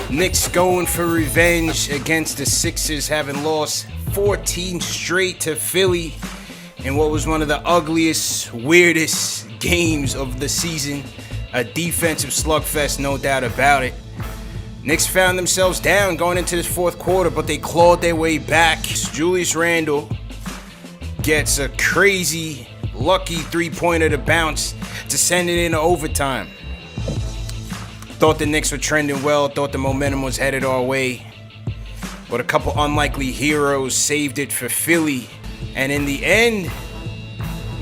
Knicks going for revenge against the Sixers, having lost 14 straight to Philly in what was one of the ugliest, weirdest games of the season. A defensive slugfest, no doubt about it. Knicks found themselves down going into this fourth quarter, but they clawed their way back. Julius Randle gets a crazy, lucky three-pointer to bounce to send it into overtime. Thought the Knicks were trending well, thought the momentum was headed our way. But a couple unlikely heroes saved it for Philly. And in the end,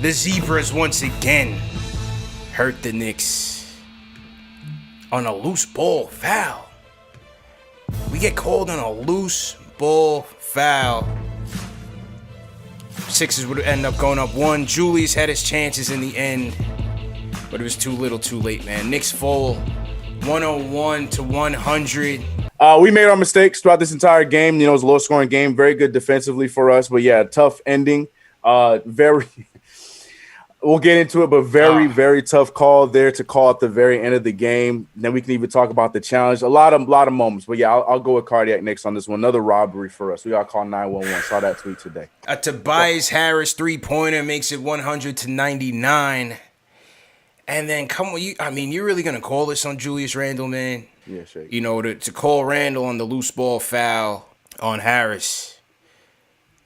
the Zebras once again hurt the Knicks on a loose ball foul. We get called on a loose ball foul. Sixers would end up going up one. Julius had his chances in the end, but it was too little too late, man. Knicks fall 101-100. We made our mistakes throughout this entire game. You know, it was a low-scoring game. Very good defensively for us. But, yeah, tough ending. We'll get into it, but very tough call there to call at the very end of the game. Then we can even talk about the challenge. A lot of moments. But, yeah, I'll go with Cardiac Knicks on this one. Another robbery for us. We got to call 911. Saw that tweet today. A Tobias Harris three-pointer makes it 100-99. And then you're really going to call this on Julius Randle, man? Yeah, sure. You know, to call Randle on the loose ball foul on Harris.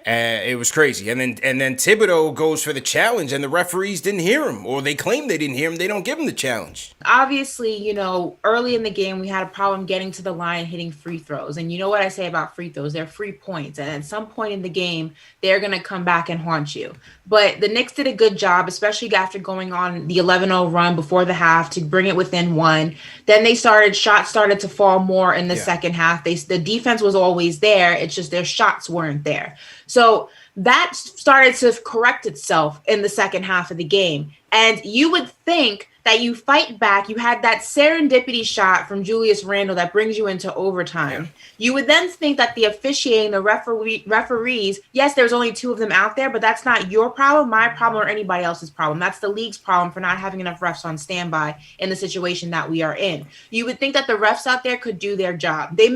It was crazy. And then Thibodeau goes for the challenge, and the referees didn't hear him, or they claim they didn't hear him. They don't give him the challenge. Obviously, you know, early in the game, we had a problem getting to the line, hitting free throws. And you know what I say about free throws? They're free points. And at some point in the game, they're going to come back and haunt you. But the Knicks did a good job, especially after going on the 11-0 run before the half to bring it within one. Then shots started to fall more in the second half. The defense was always there. It's just their shots weren't there. So that started to correct itself in the second half of the game. And you would think that you fight back. You had that serendipity shot from Julius Randle that brings you into overtime. Yeah. You would then think that the officiating, the referees, yes, there's only two of them out there, but that's not your problem, my problem, or anybody else's problem. That's the league's problem for not having enough refs on standby in the situation that we are in. You would think that the refs out there could do their job. They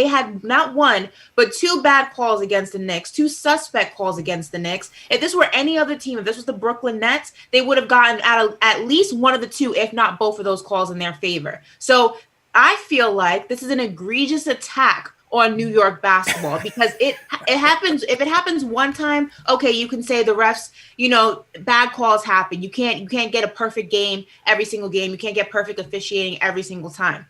had not one, but two bad calls against the Knicks, two suspect calls against the Knicks. If this were any other team, if this was the Brooklyn Nets, they would have gotten at least one of the two, if not both of those calls in their favor. So I feel like this is an egregious attack on New York basketball because it happens. If it happens one time, okay, you can say the refs, you know, bad calls happen. You can't get a perfect game every single game. You can't get perfect officiating every single time.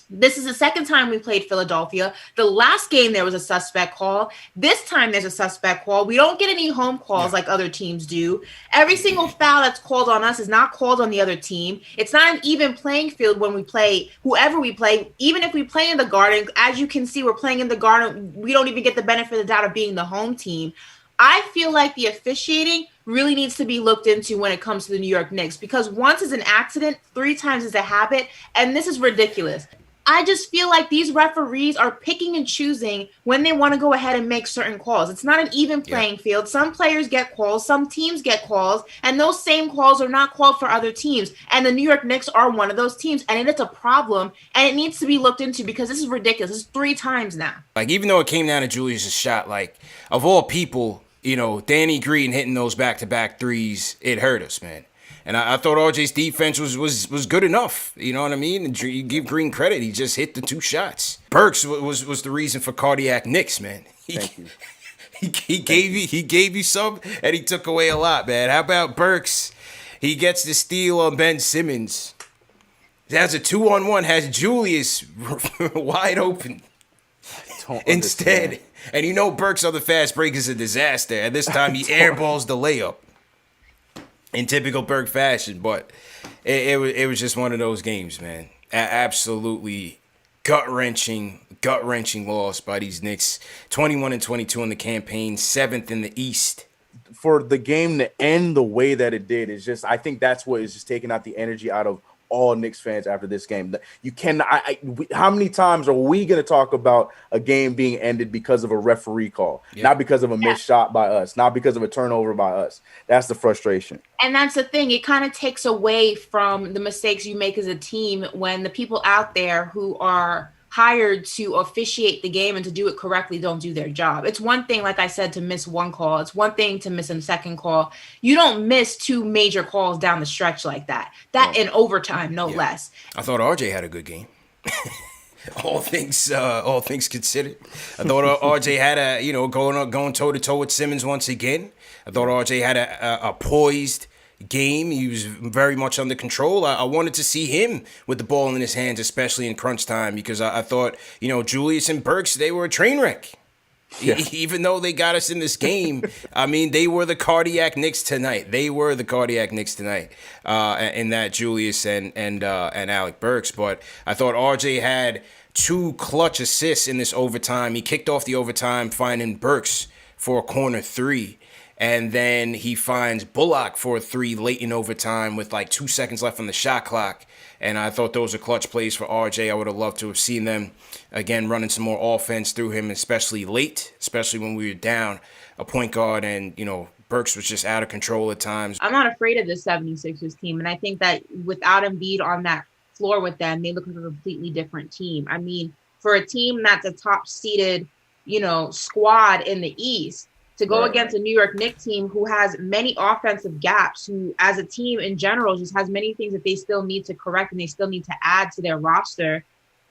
This is the second time we played Philadelphia. The last game there was a suspect call. This time there's a suspect call. We don't get any home calls like other teams do. Every single foul that's called on us is not called on the other team. It's not an even playing field when we play whoever we play. Even if we play in the Garden, as you can see, we're playing in the Garden. We don't even get the benefit of the doubt of being the home team. I feel like the officiating really needs to be looked into when it comes to the New York Knicks because once is an accident, 3 times is a habit, and this is ridiculous. I just feel like these referees are picking and choosing when they want to go ahead and make certain calls. It's not an even playing field. Some players get calls, some teams get calls, and those same calls are not called for other teams. And the New York Knicks are one of those teams, and it's a problem, and it needs to be looked into because this is ridiculous. This is 3 times now. Like, even though it came down to Julius' shot, like, of all people, you know, Danny Green hitting those back-to-back threes, it hurt us, man. And I thought RJ's defense was good enough. You know what I mean? And you give Green credit. He just hit the 2 shots. Burks was the reason for Cardiac Knicks, man. Thank you. He gave you some, and he took away a lot, man. How about Burks? He gets the steal on Ben Simmons. Has a 2-on-1, has Julius wide open instead. And you know Burks on the fast break is a disaster. And this time he airballs the layup. In typical Burke fashion, but it was just one of those games, man. Absolutely gut-wrenching loss by these Knicks. 21-22 in the campaign, 7th in the East. For the game to end the way that it did, is just, I think that's what is just taking out the energy out of all Knicks fans after this game. You cannot. How many times are we going to talk about a game being ended because of a referee call, not because of a missed shot by us, not because of a turnover by us? That's the frustration. And that's the thing. It kind of takes away from the mistakes you make as a team when the people out there who are hired to officiate the game and to do it correctly don't do their job. It's one thing, like I said, to miss one call. It's one thing to miss a second call. You don't miss 2 major calls down the stretch like that. That in overtime, no less. I thought RJ had a good game. all things considered, I thought RJ had going toe to toe with Simmons once again. I thought RJ had a poised game. He was very much under control. I wanted to see him with the ball in his hands, especially in crunch time, because I thought, Julius and Burks, they were a train wreck. Yeah. Even though they got us in this game, I mean, they were the cardiac Knicks tonight. In that Julius and Alec Burks. But I thought RJ had 2 clutch assists in this overtime. He kicked off the overtime, finding Burks for a corner 3. And then he finds Bullock for a 3 late in overtime with like 2 seconds left on the shot clock. And I thought those were clutch plays for RJ. I would have loved to have seen them, again, running some more offense through him, especially late, especially when we were down a point guard and, Burks was just out of control at times. I'm not afraid of the 76ers team. And I think that without Embiid on that floor with them, they look like a completely different team. I mean, for a team that's a top-seeded, squad in the East, to go against a New York Knicks team who has many offensive gaps, who as a team in general just has many things that they still need to correct and they still need to add to their roster.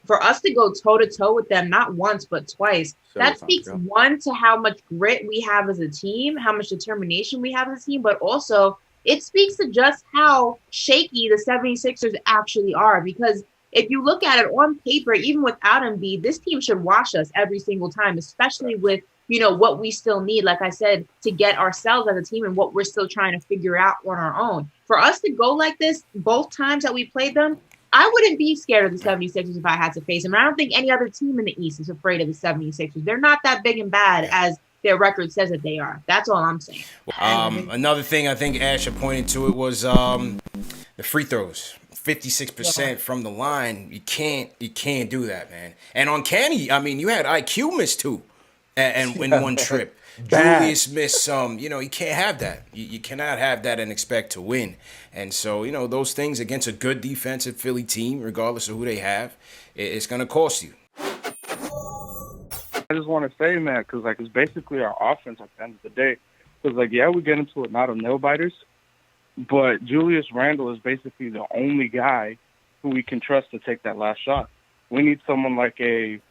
For us to go toe-to-toe with them, not once, but twice, that speaks, one, to how much grit we have as a team, how much determination we have as a team, but also it speaks to just how shaky the 76ers actually are. Because if you look at it on paper, even without Embiid, this team should wash us every single time, especially with what we still need, like I said, to get ourselves as a team and what we're still trying to figure out on our own. For us to go like this both times that we played them, I wouldn't be scared of the 76ers if I had to face them. I don't think any other team in the East is afraid of the 76ers. They're not that big and bad as their record says that they are. That's all I'm saying. Another thing I think Asher pointed to it was the free throws. 56% from the line. You can't do that, man. And on Canny, I mean, you had IQ miss 2. And win one trip. Julius missed some. You can't have that. You cannot have that and expect to win. And so, those things against a good defensive Philly team, regardless of who they have, it's going to cost you. I just want to say, man, because, it's basically our offense at the end of the day. Because, we get into it not on nail-biters, but Julius Randle is basically the only guy who we can trust to take that last shot. We need someone like a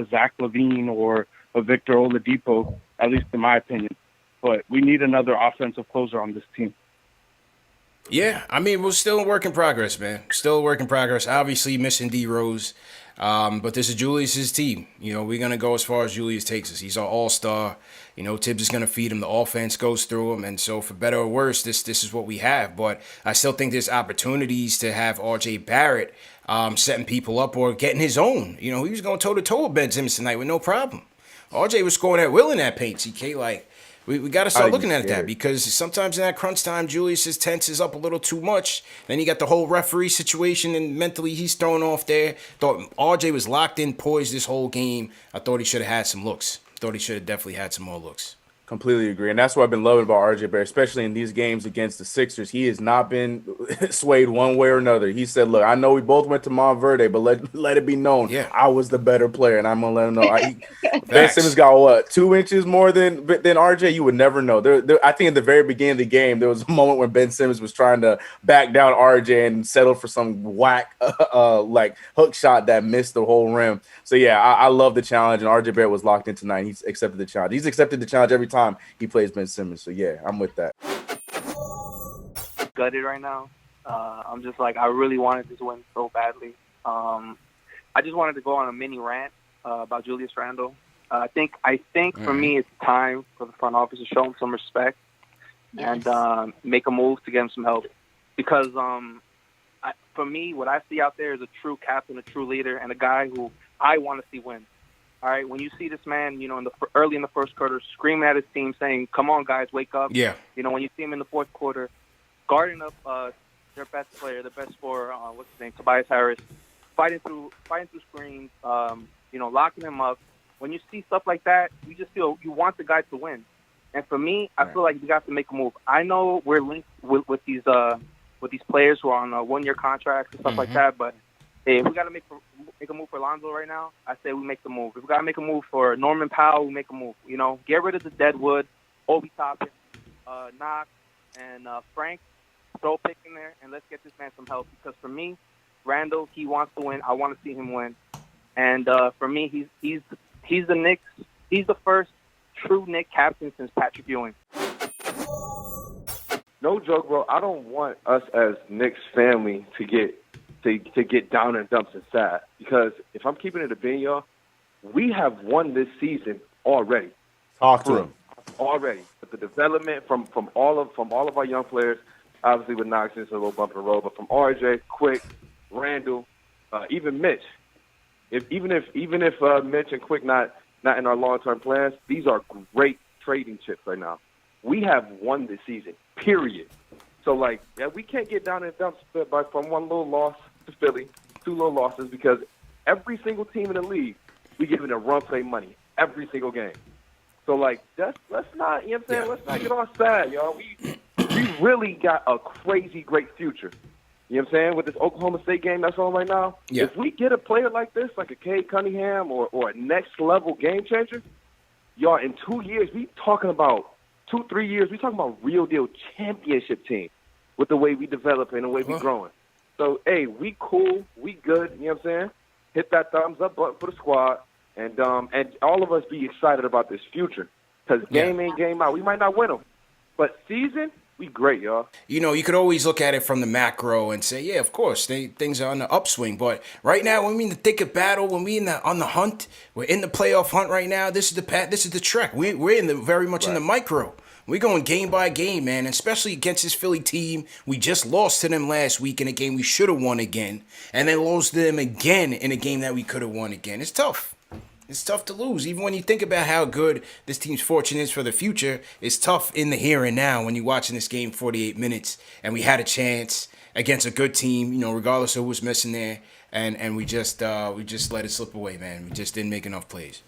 Zach LaVine or a Victor Oladipo, at least in my opinion. But we need another offensive closer on this team. Yeah, I mean, we're still a work in progress, man. Still a work in progress. Obviously missing D Rose, but this is Julius's team. We're going to go as far as Julius takes us. He's our all-star. Tibbs is going to feed him. The offense goes through him. And so for better or worse, this is what we have. But I still think there's opportunities to have RJ Barrett setting people up or getting his own. He was going toe-to-toe with Ben Simmons tonight with no problem. RJ was scoring at will in that paint, CK. We got to start looking at that because sometimes in that crunch time, Julius tenses up a little too much. Then you got the whole referee situation and mentally he's thrown off there. Thought RJ was locked in, poised this whole game. I thought he should have had some looks. Thought he should have definitely had some more looks. Completely agree. And that's what I've been loving about RJ Barrett, especially in these games against the Sixers. He has not been swayed one way or another. He said, look, I know we both went to Montverde, but let it be known I was the better player, and I'm going to let him know. Ben Simmons got, 2 inches more than RJ? You would never know. I think at the very beginning of the game, there was a moment when Ben Simmons was trying to back down RJ and settle for some whack hook shot that missed the whole rim. So, I love the challenge, and RJ Barrett was locked in tonight. He's accepted the challenge. He's accepted the challenge every time he plays Ben Simmons. So, I'm with that. Gutted right now. I'm just I really wanted this win so badly. I just wanted to go on a mini rant about Julius Randle. I think for me it's time for the front office to show him some respect and make a move to get him some help. Because for me, what I see out there is a true captain, a true leader, and a guy who I want to see win. All right, when you see this man, early in the first quarter, screaming at his team, saying, "Come on, guys, wake up!" Yeah. When you see him in the fourth quarter, guarding up their best player, the best scorer, what's his name, Tobias Harris, fighting through screens, locking him up. When you see stuff like that, you just feel you want the guy to win. And for me, I feel like we got to make a move. I know we're linked with these players who are on 1-year contracts and stuff like that, but Hey, if we got to make a move for Lonzo right now, I say we make the move. If we got to make a move for Norman Powell, we make a move. You know, get rid of the Deadwood, Obi Toppin, Knox, and Frank. Throw a pick in there, and let's get this man some help. Because for me, Randle, he wants to win. I want to see him win. And for me, he's the Knicks. He's the first true Knicks captain since Patrick Ewing. No joke, bro. I don't want us as Knicks family to get down in dumps and sad, because if I'm keeping it a bean, y'all, we have won this season already. Talk to him. Already. But the development from all of our young players, obviously with Knox, it's a little bump in the road, but from RJ, Quick, Randle, even Mitch. Even if Mitch and Quick not in our long-term plans, these are great trading chips right now. We have won this season, period. So, we can't get down in dumps from one little loss to Philly, 2 little losses, because every single team in the league, we giving a run play money every single game. So, let's not, you know what I'm saying? Let's not get all sad, y'all. We really got a crazy great future. You know what I'm saying? With this Oklahoma State game that's on right now, if we get a player like this, like a Cade Cunningham or a next-level game changer, y'all, in 2 years, we talking about 2-3 years, we talking about real-deal championship team with the way we develop and the way we growing. So, hey, we cool, we good, you know what I'm saying? Hit that thumbs up button for the squad, and all of us be excited about this future, because game in, game out, we might not win them, but season, we great, y'all. You know, you could always look at it from the macro and say, yeah, of course, things are on the upswing. But right now, when we in the thick of battle, when we on the hunt, we're in the playoff hunt right now. This is the trek. We're in the very much in the micro. We're going game by game, man, especially against this Philly team. We just lost to them last week in a game we should have won again, and then lost to them again in a game that we could have won again. It's tough. It's tough to lose. Even when you think about how good this team's fortune is for the future, it's tough in the here and now when you're watching this game 48 minutes and we had a chance against a good team, you know, regardless of who was missing there, and we just let it slip away, man. We just didn't make enough plays.